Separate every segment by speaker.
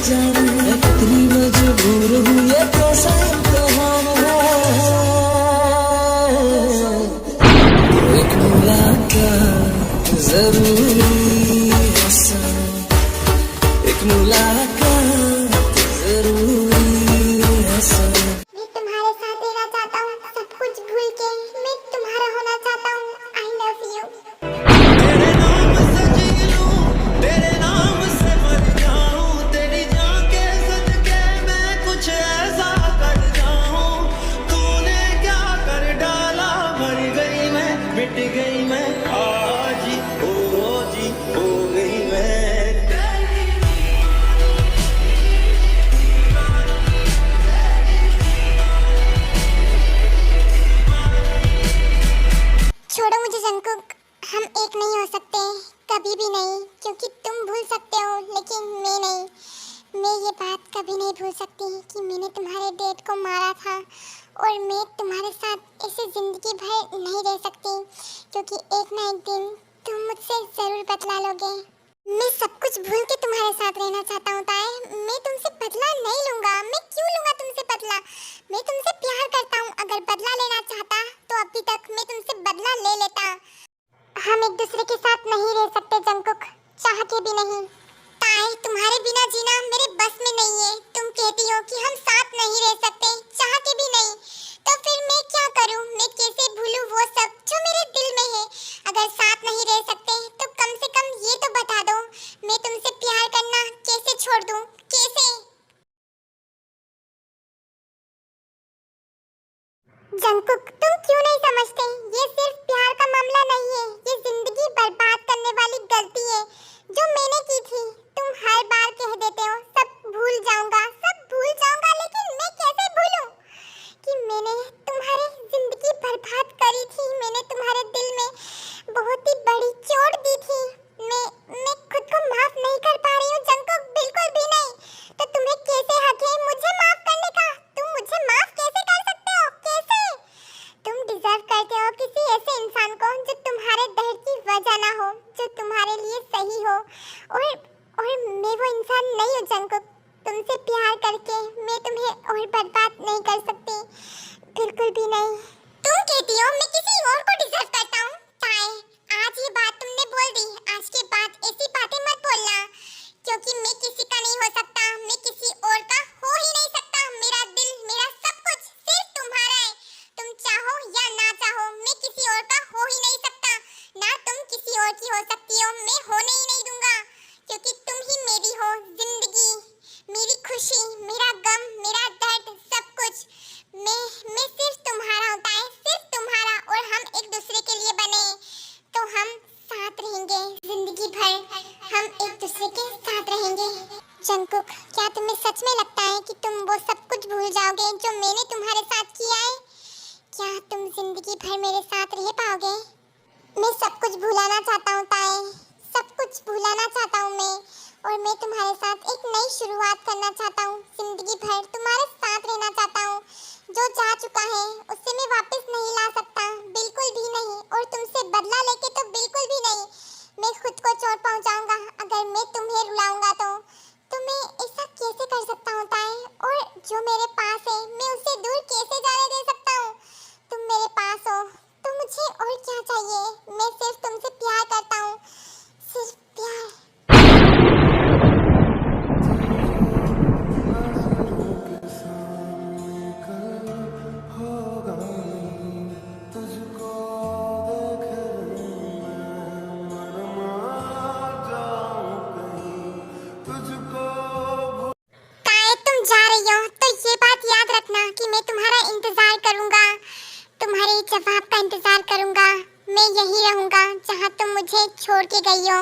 Speaker 1: जाने कितनी मजबूर हूँ, ये कैसा इम्तिहान है। एक मुलाकात जरूरी है सनम, एक मुलाकात जरूरी है सनम।
Speaker 2: मैं तुम्हारे साथ रहना चाहता हूँ, सब कुछ भूल के मैं तुम्हारा होना चाहता हूँ। I love you.
Speaker 3: तेरे नाम से जी लूं, तेरे नाम से मर जाऊं, तेरी जान के सदके मैं कुछ ऐसा कर जाऊं। तूने क्या कर डाला, मर गई मैं, मिट गई मैं, आज ही हो गई मैं।
Speaker 2: छोड़ो मुझे जंकुक, हम एक नहीं हो सकते, कभी भी नहीं, क्योंकि तुम भूल सकते हो लेकिन मैं नहीं। मैं ये बात कभी नहीं भूल सकती कि मैंने तुम्हारे डैड को मारा था, और मैं तुम्हारे साथ ऐसे जिंदगी भर नहीं रह सकती, क्योंकि एक ना एक दिन तुम मुझसे जरूर बदला लोगे। मैं सब कुछ भूल के तुम्हारे साथ रहना चाहता हूँ ताए। मैं तुमसे बदला नहीं लूंगा। मैं क्यों लूंगा तुमसे बदला? मैं तुमसे प्यार करता हूँ। अगर बदला लेना चाहता तो अभी तक मैं तुमसे बदला ले लेता। हम एक दूसरे के साथ नहीं रह सकते जंकुक, चाह के भी नहीं। ताए, तुम्हारे बिना जीना मेरे बस में नहीं है। तुम कहती हो कि हम साथ नहीं रह सकते, चाह के भी नहीं, तो फिर मैं क्या करूं? मैं कैसे भूलूं वो सब जो मेरे दिल में है? अगर साथ नहीं रह सकते तो कम से कम ये तो बता दो, मैं तुमसे प्यार करना कैसे छोड़ दूं? कैसे? जंकुक, तुम क्यों नहीं समझते? ये सिर्फ प्यार का मामला नहीं है, ये जिंदगी बर्बाद करने वाली गलती है जो मैंने की थी। तुम हर बार कह देते हो सब भूल जाऊंगा, लेकिन मैं कैसे भूलूं कि मैंने तुम्हारी जिंदगी बर्बाद करी थी। मैंने तुम्हारे दिल में बहुत ही बड़ी चोट दी थी। मैं खुद को माफ नहीं कर पा रही हूँ जंकुक, बिल्कुल भी नहीं। तो तुम्हें कैसे हक है मुझे माफ करने का? तुम मुझे माफ कैसे कर सकते हो? कैसे? तुम डिजर्व करते हो किसी ऐसे इंसान को जो तुम्हारे दर्द की वजह ना हो, जो तुम्हारे लिए सही हो, और मैं वो इंसान नहीं हूँ जंकुक। तुमसे प्यार करके मैं तुम्हें और बर्बाद नहीं कर सकती, बिल्कुल भी नहीं। तुम कहती हो मैं किसी और को डिजर्व करता हूँ? ताए, आज ये बात तुमने बोल दी, आज के बाद ऐसी बातें मत बोलना, क्योंकि मैं किसी का नहीं हो सकता, मैं किसी और का हो ही नहीं सकता। मेरा दिल, मेरा सब कुछ सिर्फ तुम्हारा है। तुम चाहो या ना चाहो, मैं किसी और का हो ही नहीं सकता, ना तुम किसी और की हो सकती हो। मैं होने ही नहीं दूंगा, क्योंकि तुम ही मेरी हो, जिंदगी, मेरी खुशी, मेरा गम, मेरा दर्द, सब कुछ। मैं सिर्फ तुम्हारा होता है, सिर्फ तुम्हारा। और हम एक दूसरे के लिए बने तो हम साथ रहेंगे जिंदगी भर, हम एक दूसरे के साथ रहेंगे। जंकुक, क्या तुम्हें सच में लगता है कि तुम वो सब कुछ भूल जाओगे जो मैंने तुम्हारे साथ किया है? क्या तुम जिंदगी भर मेरे साथ रह पाओगे? मैं सब कुछ भुलाना चाहता हूँ ताए, सब कुछ भुलाना चाहता हूँ मैं, और मैं तुम्हारे साथ एक नई शुरुआत करना चाहता हूँ। जिंदगी भर तुम्हारे साथ रहना चाहता हूँ। जो जा चुका है उससे मैं वापस नहीं ला सकता, बिल्कुल भी नहीं, और तुमसे बदला लेके तो बिल्कुल भी नहीं। मैं खुद को चोट पहुँचाऊंगा अगर मैं तुम्हें रुलाऊंगा तो मैं ऐसा कैसे कर सकता हूँ ताए? और जो मेरे पास है मैं उससे दूर कैसे जाने दे सकता हूँ? तुम मेरे पास हो तो मुझे और क्या चाहिए? मैं सिर्फ तुमसे प्यार करता हूँ, सिर्फ प्यार। ताए, तुम जा रही हो तो ये बात याद रखना कि मैं तुम्हारा इंतजार करूंगा, तुम्हारे जवाब का इंतजार करूंगा। मैं यही रहूंगा जहां तुम मुझे छोड़ के गई हो।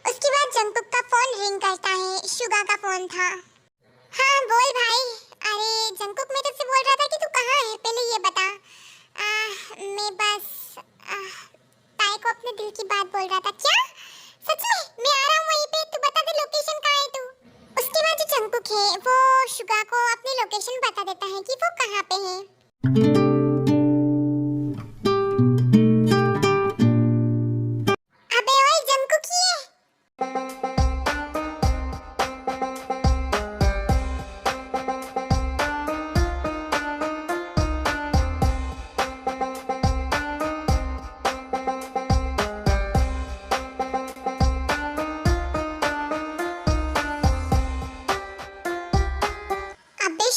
Speaker 2: उसके बाद जंकुक का फोन रिंग करता है। शुगा का फोन था। हाँ बोल भाई। अरे जंकुक, मैं तुझसे बोल रहा था कि तू कहाँ है, पहले ये बता। मैं बस ताई को अपने दिल की बात बोल रहा था। क्या? सच में? मैं आ रहा हूँ वहीं पे, तू बता दे लोकेशन। देता है कि वो कहाँ पे है। अबे ओए जंकुकी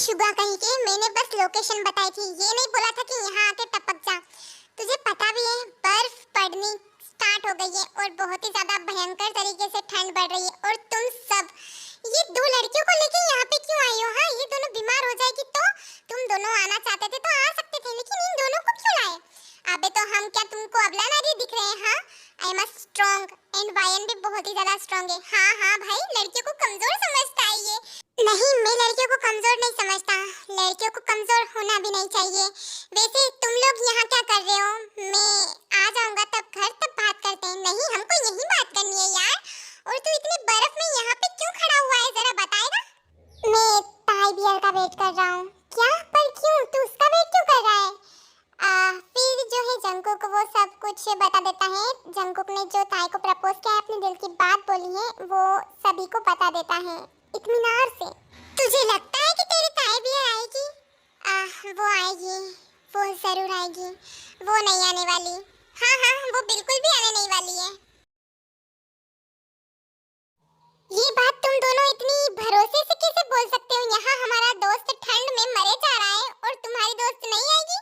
Speaker 2: शुगा कहीं के, मैंने बस लोकेशन बताई थी, ये नहीं बोला था कि यहाँ आके टपक जा। तुझे पता भी है बर्फ पड़नी स्टार्ट हो गई है और बहुत ही ज्यादा भयंकर तरीके से ठंड बढ़ रही है। और तुम सब ये दो लड़कियों को लेके यहाँ पे क्यों आई हो? हाँ, ये दोनों बीमार हो जाएगी तो तुम दोनों आना चाहते थे तो आ सकते थे, लेकिन इन दोनों को क्यों लाए? अबे तो हम क्या तुमको अबला नारी दिख रहे हैं? हाँ, आई एम स्ट्रॉन्ग एंड वायन भी बहुत ही ज्यादा स्ट्रॉन्ग है। हाँ हाँ भाई, लड़कियों को कमजोर समझता है ये। नहीं, मैं लड़कियों को कमजोर नहीं समझता, लड़कियों को कमजोर होना भी नहीं चाहिए। वैसे तुम लोग यहाँ क्या कर रहे हो? मैं आ जाऊंगा तब घर, तब बात करते हैं। नहीं, हमको यही बात करनी है यार। और तू इतनी बर्फ में यहाँ पे क्यों खड़ा हुआ है, जरा बताएगा? मैं ताई बियर का वेट कर रहा हूँ। क्या? पर क्यों? तू उसका वेट क्यों कर रहा है? फिर जो है जंकुक वो सब कुछ बता देता है। जंकुक ने जो ताई को प्रपोज किया है, अपने दिल की बात बोली है, वो सभी को बता देता है इत्मीनान से। तुझे लगता है कि तेरी ताई भी आएगी? वो आएगी, वो जरूर आएगी, वो नहीं आने वाली। हाँ हाँ, वो बिल्कुल भी आने नहीं वाली है। ये बात तुम दोनों इतनी भरोसे से कैसे बोल सकते हो? यहाँ हमारा दोस्त ठंड में मरे जा रहा है और तुम्हारी दोस्त नहीं आएगी?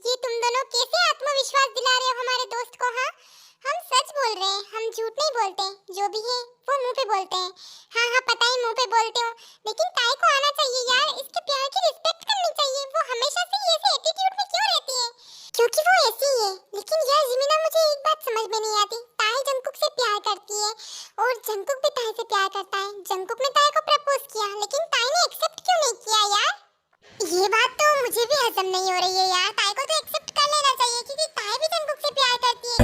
Speaker 2: ये तुम दोनों कैसे आत्मविश्वास दिला रहे हो हमारे दोस्त को? हाँ, हम सच बोल रहे हैं, हम झूठ नहीं बोलते। जो भी है वो मुंह पे बोलते हैं। हाँ हाँ, पता है मुंह पे बोलते हो, लेकिन ताई को आना चाहिए यार, इसके प्यार की रिस्पेक्ट करनी चाहिए। वो हमेशा से ऐसे एटीट्यूड में क्यों रहती है? क्योंकि वो ऐसी ही है। लेकिन यार जिमिना, मुझे एक बात समझ में नहीं आती, ताई जंकुक से प्यार करती है और जंकुक भी ताई से प्यार करता है। जंकुक ने ताई को प्रपोज किया, लेकिन ताई ने एक्सेप्ट क्यों नहीं किया यार? ये बात तो मुझे भी हजम नहीं हो रही है यार। ताई को तो एक्सेप्ट कर लेना चाहिए, क्योंकि ताई भी जंकुक से प्यार करती है।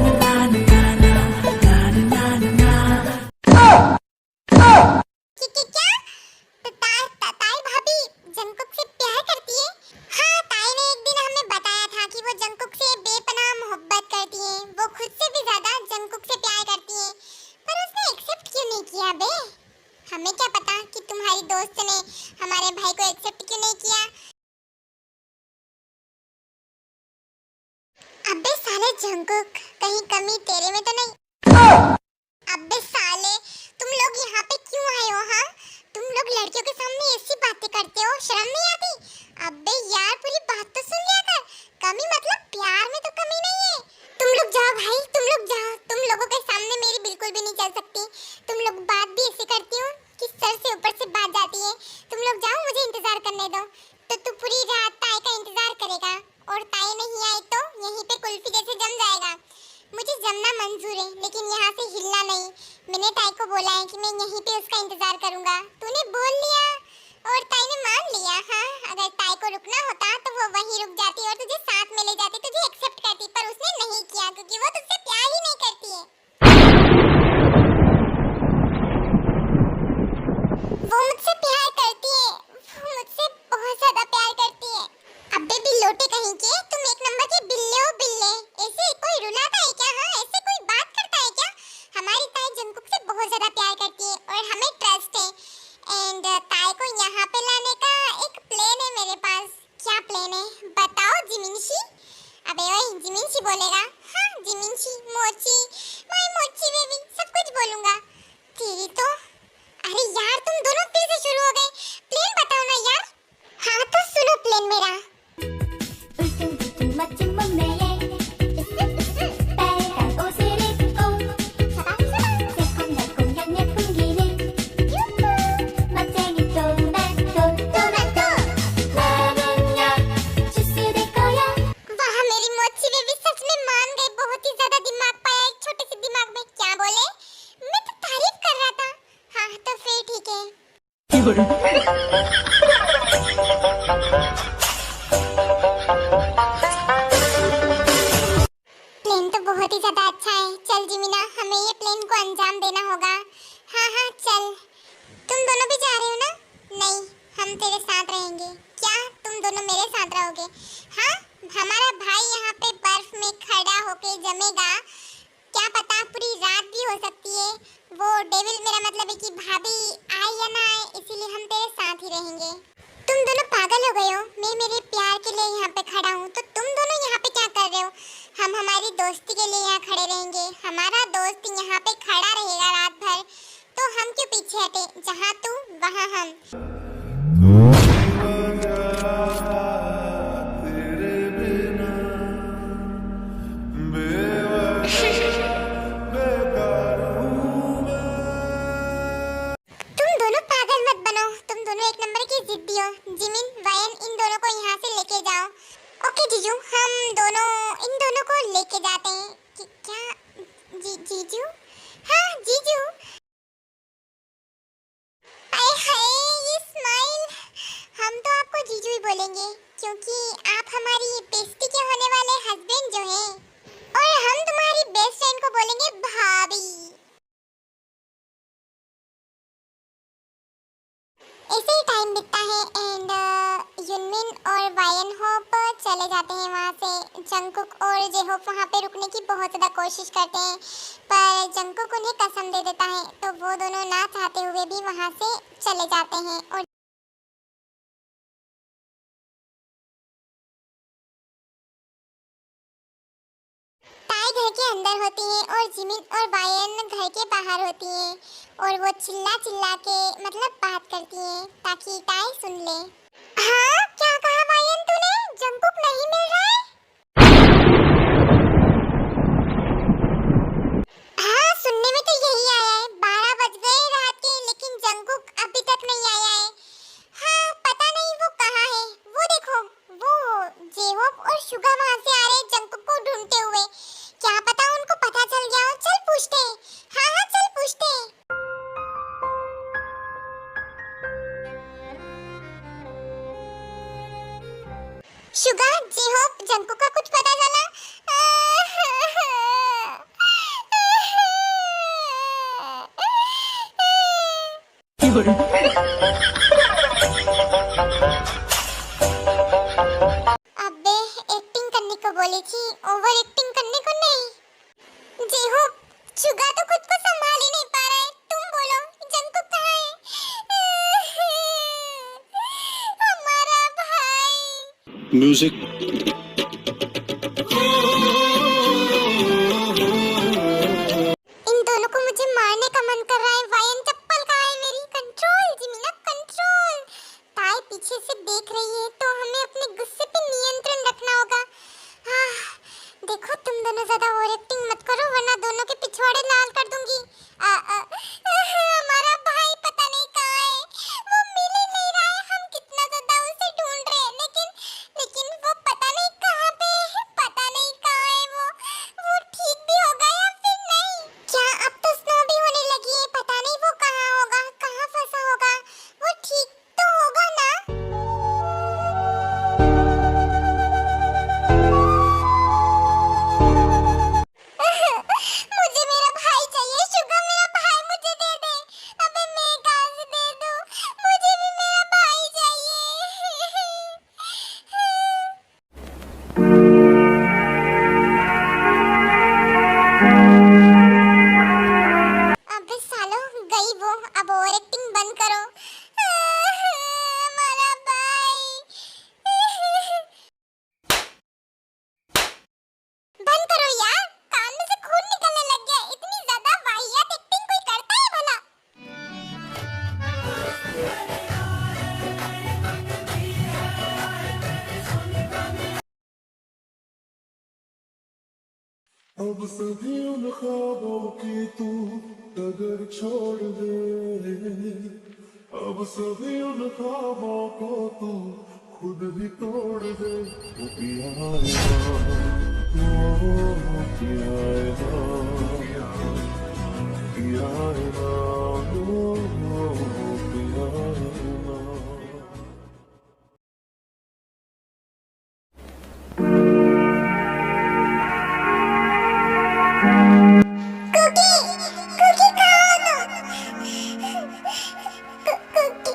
Speaker 2: क्या? ताई भाभी जंकुक से प्यार करती है? हाँ, ताई ने एक दिन हमें बताया था कि वो जंकुक से बेपनाह मोहब्बत करती है। वो खुद से भी ज्यादा जंकुक से प्यार करती है, पर उसने एक्सेप्ट क्यों नहीं किया बे? हमें क्या पता कि तुम्हारी दोस्त ने हमारे भाई को एक्सेप्ट क्यों नहीं किया। अबे साले जंकुक, कहीं कमी तेरे में तो नहीं? अबे साले, तुम लोग यहाँ पे क्यों आए हो? हाँ, तुम लोग लड़कियों के सामने ऐसी बातें करते हो, शर्म नहीं आती? अबे यार, पूरी बात तो सुन लिया कर। कमी मतलब प्यार में तो कमी नहीं है। तुम लोग जाओ भाई, तुम लोग जाओ। तुम लोगों के सामने मेरी बिल्कुल भी नहीं चल सकती। तुम लोग बात भी ऐसी करती हो कि सर से ऊपर से बात जाती है। तुम लोग जाओ, मुझे इंतजार करने दो। तो तू पूरी रात ताई का इंतजार करेगा और ताई नहीं आई तो यहीं पे कुल्फी जैसे जम जाएगा। मुझे जमना मंजूर है, लेकिन यहाँ से हिलना नहीं। मैंने ताई को बोला है कि मैं यहीं पे उसका इंतजार करूंगा। तूने बोल लिया और ताई ने मान लिया। हाँ, अगर ताई को रुकना होता तो वो वहीं रुक जाती और तुझे साथ में ले जाती, तुझे एक्सेप्ट करती, पर उसने नहीं किया क्योंकि वो तुझसे प्यार ही नहीं करती है। वो मुझसे प्यार करती है, वो मुझसे बहुत ज्यादा प्यार करती है। अबे बिल्लोटे कहीं के, तुम एक नंबर के बिल्ले हो बिल्ले। ऐसे कोई रुलाता है क्या? हाँ, ऐसे कोई बात करता है क्या? हमारी ताई जंकुक से बहुत ज्यादा प्यार करती है और हमें ट्रस्ट है। एंड ताई को यहाँ पे लाने का एक प्लान है मेरे पास। क्या प्लान है बताओ जिमिनशी? अबे ओए, जिमिनशी बोलेगा? हाँ, जिमिनशी, मोची, माय मोची बेबी, सब कुछ बोलूंगा। तेरी तो, अरे यार तुम दोनों फिर से शुरू हो गए। प्लान बताओ ना यार। हाँ तो सुनो प्लान मेरा।
Speaker 4: 멋진 몸매에 빨간 옷을 입고 새콤달콤 향긋 풍기는 멋쟁이 토마토 나는야 주스 될 거야।
Speaker 2: वाह मेरी मोची बेबी, सच में मान गई। बहुत ही ज्यादा दिमाग पाया एक छोटे से दिमाग में। क्या बोले? मैं तो तारीफ कर रहा था। हाँ तो फिर ठीक है। प्लान तो बहुत ही ज्यादा अच्छा है। चल जिमिना, हमें ये प्लान को अंजाम देना होगा। हाँ हाँ चल। तुम दोनों भी जा रहे हो ना? नहीं, हम तेरे साथ रहेंगे। क्या तुम दोनों मेरे साथ रहोगे। हाँ, हमारा भाई यहाँ पे बर्फ में खड़ा होके जमेगा, क्या पता पूरी रात भी हो सकती है। वो डेविल, मेरा मतलब है कि भाभी आए या ना आए, इसीलिए हम तेरे साथ ही रहेंगे। तुम दोनों पागल हो गए हो? मैं मेरे प्यार के लिए यहाँ पे खड़ा हूँ, तो तुम दोनों यहाँ पे क्या कर रहे हो? हम हमारी दोस्ती के लिए यहाँ खड़े रहेंगे। हमारा दोस्त यहाँ पे खड़ा रहेगा रात भर, तो हम क्यों पीछे हटे? जहाँ तू वहाँ हम। तुम दोनों पागल मत बनो, तुम दोनों एक नंबर की जिद्दी हो। जिमिन, वायन, इन दोनों को यहाँ से लेके जाओ। ओके जीजू, हम दोनों इन दोनों को लेके जाते हैं। क्या जीजू? हाँ जीजू। हाय हाय, ये स्माइल। हम तो आपको जीजू ही बोलेंगे, क्योंकि आप हमारी बेस्टी के होने वाले हस्बैंड जो हैं, और हम तुम्हारी बेस्ट फ्रेंड को बोलेंगे भाभी। ऐसे ही टाइम बीतता है एंड युनमिन और वायन होप चले जाते हैं वहाँ से। जंगकुक और जेहोप वहाँ पे रुकने की बहुत ज़्यादा कोशिश करते हैं, पर जंगकुक उन्हें कसम दे देता है, तो वो दोनों ना चाहते हुए भी वहाँ से चले जाते हैं। और ताई घर के अंदर होती है और जिमिन और वायन घर के बाहर होती है, और वो चिल्ला चिल्ला के मतलब बात करती है ताकि ताई सुन ले। हाँ, क्या कहा वायन तूने? जंगकुक नहीं मिल रहा है? हाँ, सुनने में तो यही आया है। 12 बज गए रात के, लेकिन जंगकुक अभी तक नहीं आया है। हाँ, पता नहीं वो कहाँ है। वो देखो, वो जेहोप और शुगा वहाँ से आ रहे हैं जंगकुक को ढूंढते हुए। क्या पता उनको पता चल गया हो। चल पूछते हैं। हाँ हाँ, चल पूछते हैं। शुगा, जेहोप, जंगकुक का कुछ पता चला? अबे, एक्टिंग करने को बोली थी, ओवर एक्टिंग करने को नहीं। जेहोप, शुगा तो खुद को संभाल ही नहीं पा रहा है। तुम बोलो, जंगकुक कहाँ है? हमारा भाई।
Speaker 5: म्यूजिक।
Speaker 2: इन दोनों को मुझे मारने का मन कर रहा है। वायन, चप्पल कहाँ है मेरी? Control Jimina, control. ताई पीछे से देख रही है, तो हमें अपने गुस्से पे नियंत्रण रखना होगा। हाँ, देखो तुम दोनों ज्यादा ओवर एक्टिंग मत करो, वरना दोनों के पिछवाड़े लाल कर दूंगी। हमारा भाई पता नहीं कहाँ है, वो मिल ही नहीं रहा है। हम कितना ज्यादा उसे ढूंढ रहे हैं, लेकिन वो पता नहीं कहाँ पे है, पता नहीं कहाँ है वो ठीक भी होगा या फिर नहीं। क्या अब तो स्नो भी होने लगी है, पता नहीं वो कहाँ होगा, कहाँ फंसा होगा। वो ठीक तो होगा ना? मुझे मेरा भाई चाहिए। शुगा, मेरा भाई मुझे दे दे। अबे मैं कहाँ से दे दूँ? मुझे भी मेरा भाई चाहिए। अबे सालो, गई वो। अब ओवर एक्टिंग बंद करो। हमारा भाई। बंद करो यार, कान में से खून निकलने लग गया। इतनी ज्यादा वाहियात एक्टिंग कोई करता है भला?
Speaker 6: अब सभी उन ख्वाबों की तू डगर छोड़ दे, अब सभी उन ख्वाबों को तू खुद ही तोड़ दे। वो पियाएगा, वो पियाएगा, पियाएगा, वो पियाएगा।
Speaker 2: कुकी, कुकी कहाँ हो तुम? कुकी।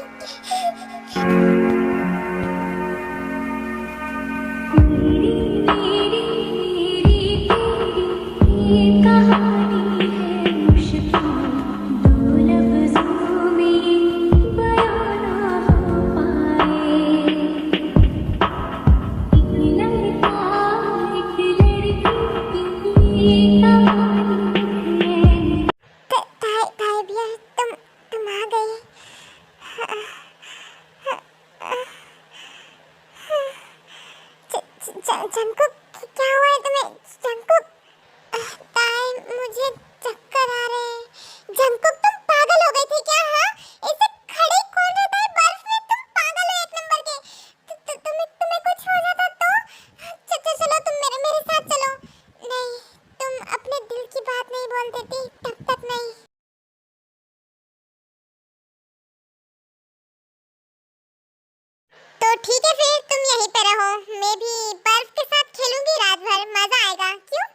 Speaker 2: ठीक है फिर तुम यहीं पे रहो, मैं भी बर्फ के साथ खेलूंगी रात भर, मजा आएगा। क्यों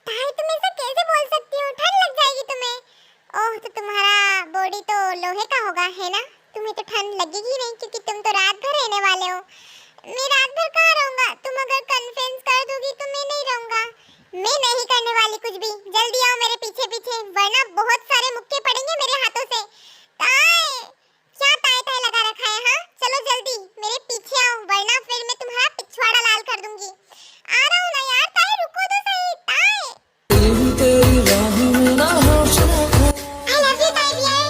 Speaker 2: ताई, तुम ऐसा कैसे बोल सकती हो? ठंड लग जाएगी तुम्हें। ओह, तो तुम्हारा बॉडी तो लोहे का होगा, है ना? तुम्हें तो ठंड लगेगी नहीं क्योंकि तुम तो रात भर रहने वाले हो। मैं रात भर कहाँ रहूंगा? तुम अगर कन्फेंस कर दोगी तो मैं नहीं रहूंगा। मैं नहीं करने वाली कुछ भी। जल्दी आओ मेरे पीछे पीछे, वरना बहुत सारे मुक्के पड़ेंगे मेरे हाथों से। ताई, क्या ताई ताई लगा रखा है? हाँ, चलो जल्दी मेरे पीछे आओ, वरना फिर मैं तुम्हारा पिछवाड़ा लाल कर दूंगी। आ रहा हूँ ना यार। ताई रुको तो सही। ताई,
Speaker 1: तेरी तेरी राह में ना होश रखा
Speaker 2: आई लव यू ताई डियर।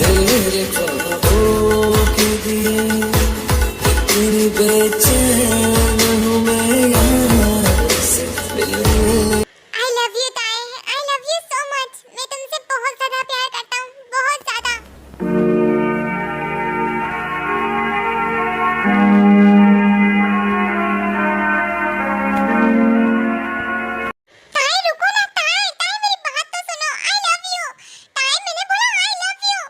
Speaker 1: तेरे ख्वाबों के दिए तेरी बेचैन हूँ मैं यार से मिलने।
Speaker 2: आई लव यू ताई, I love you so much. मैं तुमसे बहुत ज्यादा प्यार करता हूँ, बहुत ज्यादा। ताई रुको ना। ताई ताई मेरी बात तो सुनो। आई लव यू ताई, मैंने बोला आई लव यू।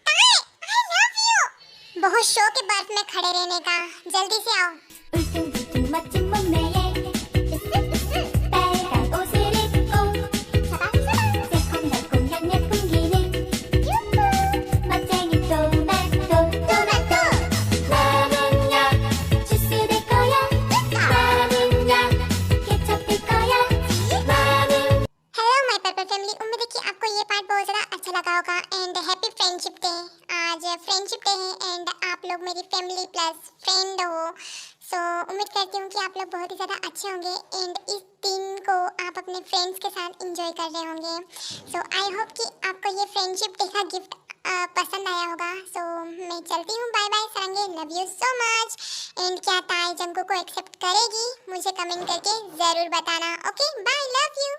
Speaker 2: ताई आई लव यू। बहुत शौक है बर्फ में खड़े रहने का, जल्दी से आओ।
Speaker 4: 울퉁불퉁 멋진 몸매에 빨간 옷을 입고 새콤달콤 향긋 풍기는 멋쟁이 토마토 나는야 주스 될 거야 나는야 케첩 될 거야 나는
Speaker 2: हेलो माय पर्पल फैमिली, उम्मीद है कि आपको ये पार्ट बहुत ज़्यादा अच्छा लगा होगा। And happy friendship day. आज फ्रेंडशिप डे है एंड आप लोग मेरी फैमिली प्लस फ्रेंड हो। सो उम्मीद करती हूँ कि आप लोग बहुत ही ज़्यादा अच्छे होंगे एंड इस दिन को आप अपने फ्रेंड्स के साथ इंजॉय कर रहे होंगे। सो आई होप कि आपको ये फ्रेंडशिप डे का गिफ्ट पसंद आया होगा। सो मैं चलती हूँ, बाय बाय सारंगे, love you so much. And क्या ताई जंकू को एक्सेप्ट करेगी? मुझे कमेंट करके ज़रूर बताना। Okay bye, love you.